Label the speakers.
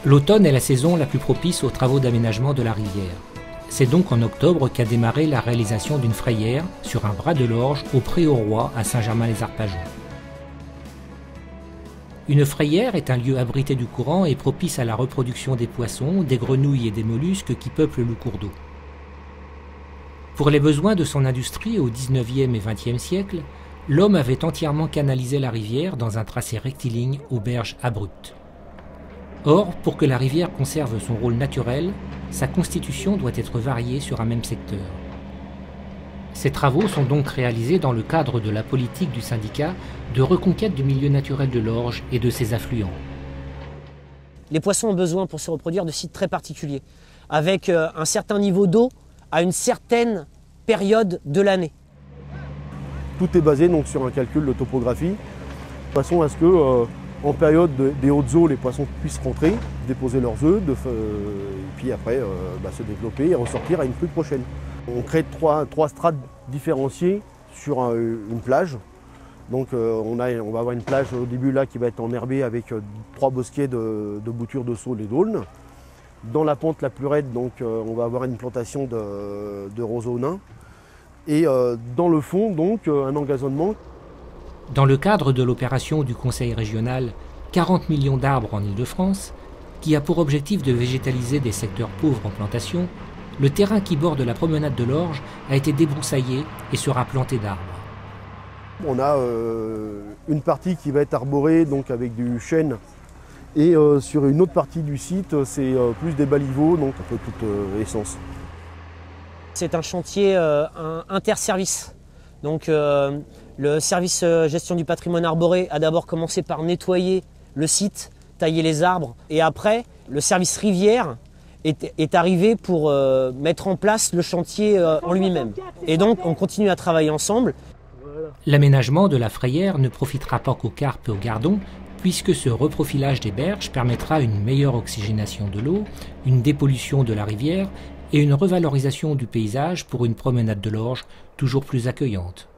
Speaker 1: L'automne est la saison la plus propice aux travaux d'aménagement de la rivière. C'est donc en octobre qu'a démarré la réalisation d'une frayère sur un bras de l'Orge au Pré-aux-Rois à Saint-Germain-les-Arpajons. Une frayère est un lieu abrité du courant et propice à la reproduction des poissons, des grenouilles et des mollusques qui peuplent le cours d'eau. Pour les besoins de son industrie au XIXe et XXe siècle, l'homme avait entièrement canalisé la rivière dans un tracé rectiligne aux berges abruptes. Or, pour que la rivière conserve son rôle naturel, sa constitution doit être variée sur un même secteur. Ces travaux sont donc réalisés dans le cadre de la politique du syndicat de reconquête du milieu naturel de l'Orge et de ses affluents.
Speaker 2: Les poissons ont besoin pour se reproduire de sites très particuliers, avec un certain niveau d'eau à une certaine période de l'année.
Speaker 3: Tout est basé donc sur un calcul de topographie, de façon à ce que en période des hautes eaux, les poissons puissent rentrer, déposer leurs œufs, et puis après se développer et ressortir à une crue prochaine. On crée trois strates différenciées sur une plage. Donc on va avoir une plage au début là qui va être enherbée avec 3 bosquets de boutures de saules et d'aulnes. Dans la pente la plus raide, donc, on va avoir une plantation de roseaux nains. Et dans le fond, donc, un engazonnement.
Speaker 1: Dans le cadre de l'opération du Conseil régional 40 millions d'arbres en Île-de-France, qui a pour objectif de végétaliser des secteurs pauvres en plantation, le terrain qui borde la promenade de l'Orge a été débroussaillé et sera planté d'arbres.
Speaker 3: On a une partie qui va être arborée donc avec du chêne et sur une autre partie du site, c'est plus des baliveaux, donc un peu toute essence.
Speaker 2: C'est un chantier interservice. Donc le service gestion du patrimoine arboré a d'abord commencé par nettoyer le site, tailler les arbres, et après le service rivière est arrivé pour mettre en place le chantier en lui-même. Et donc on continue à travailler ensemble.
Speaker 1: L'aménagement de la frayère ne profitera pas qu'aux carpes et aux gardons, puisque ce reprofilage des berges permettra une meilleure oxygénation de l'eau, une dépollution de la rivière et une revalorisation du paysage pour une promenade de l'Orge toujours plus accueillante.